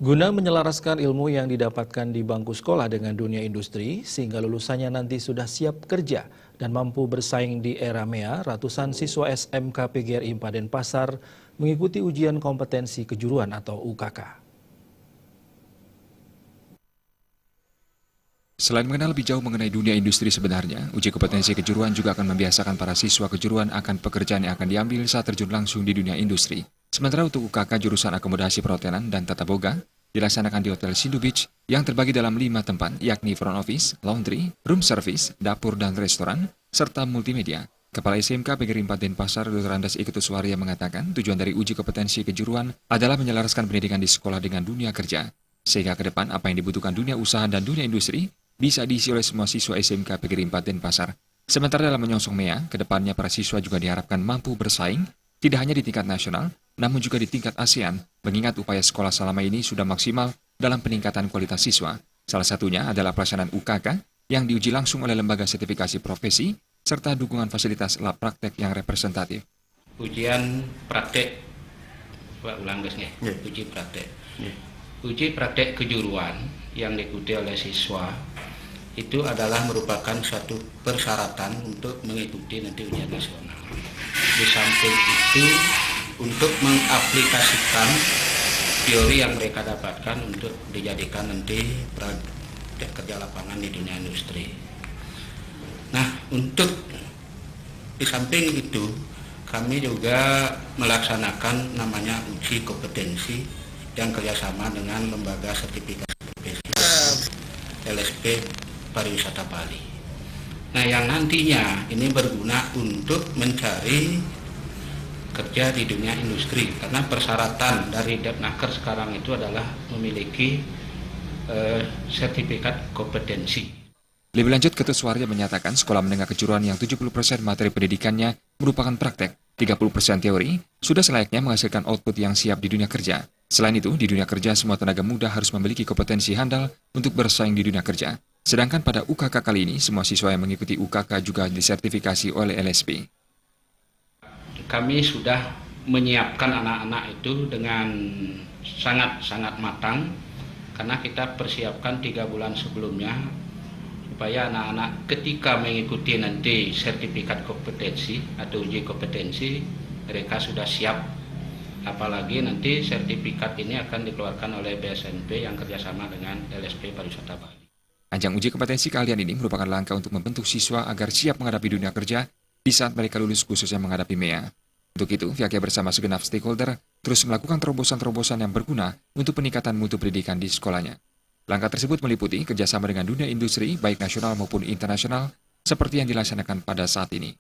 Guna menyelaraskan ilmu yang didapatkan di bangku sekolah dengan dunia industri, sehingga lulusannya nanti sudah siap kerja dan mampu bersaing di era MEA, ratusan siswa SMK PGRI Denpasar mengikuti ujian kompetensi kejuruan atau UKK. Selain mengenal lebih jauh mengenai dunia industri sebenarnya, uji kompetensi kejuruan juga akan membiasakan para siswa kejuruan akan pekerjaan yang akan diambil saat terjun langsung di dunia industri. Sementara untuk UKK jurusan akomodasi perhotelan dan tata boga, dilaksanakan di Hotel Sindu Beach yang terbagi dalam 5 tempat, yakni front office, laundry, room service, dapur dan restoran, serta multimedia. Kepala SMK PGRI Denpasar, Dr. Andas Iketuswarya mengatakan tujuan dari uji kompetensi kejuruan adalah menyelaraskan pendidikan di sekolah dengan dunia kerja. Sehingga ke depan apa yang dibutuhkan dunia usaha dan dunia industri bisa diisi oleh semua siswa SMK PGRI Denpasar. Sementara dalam menyongsong MEA, ke depannya para siswa juga diharapkan mampu bersaing, tidak hanya di tingkat nasional, namun juga di tingkat ASEAN, mengingat upaya sekolah selama ini sudah maksimal dalam peningkatan kualitas siswa. Salah satunya adalah pelaksanaan UKK yang diuji langsung oleh lembaga sertifikasi profesi, serta dukungan fasilitas lab praktek yang representatif. Ujian praktek, Pak ulang guys, uji praktek. Uji praktek kejuruan yang diikuti oleh siswa itu adalah merupakan suatu persyaratan untuk mengikuti nanti ujian nasional. Di samping itu, untuk mengaplikasikan teori yang mereka dapatkan untuk dijadikan nanti praktek kerja lapangan di dunia industri. Nah, untuk di samping itu, kami juga melaksanakan namanya uji kompetensi yang kerjasama dengan lembaga sertifikasi profesi LSP Pariwisata Bali. Nah, yang nantinya ini berguna untuk mencari kerja di dunia industri, karena persyaratan dari Depnaker sekarang itu adalah memiliki sertifikat kompetensi. Lebih lanjut, Ketuswarya menyatakan sekolah menengah kejuruan yang 70% materi pendidikannya merupakan praktek, 30% teori, sudah selayaknya menghasilkan output yang siap di dunia kerja. Selain itu, di dunia kerja semua tenaga muda harus memiliki kompetensi handal untuk bersaing di dunia kerja. Sedangkan pada UKK kali ini, semua siswa yang mengikuti UKK juga disertifikasi oleh LSP. Kami sudah menyiapkan anak-anak itu dengan sangat-sangat matang, karena kita persiapkan 3 bulan sebelumnya, supaya anak-anak ketika mengikuti nanti sertifikat kompetensi atau uji kompetensi, mereka sudah siap. Apalagi nanti sertifikat ini akan dikeluarkan oleh BSNP yang kerjasama dengan LSP Pariwisata Bali. Ajang uji kompetensi kalian ini merupakan langkah untuk membentuk siswa agar siap menghadapi dunia kerja di saat mereka lulus khususnya menghadapi MEA. Untuk itu, pihaknya bersama segenap stakeholder terus melakukan terobosan-terobosan yang berguna untuk peningkatan mutu pendidikan di sekolahnya. Langkah tersebut meliputi kerjasama dengan dunia industri baik nasional maupun internasional seperti yang dilaksanakan pada saat ini.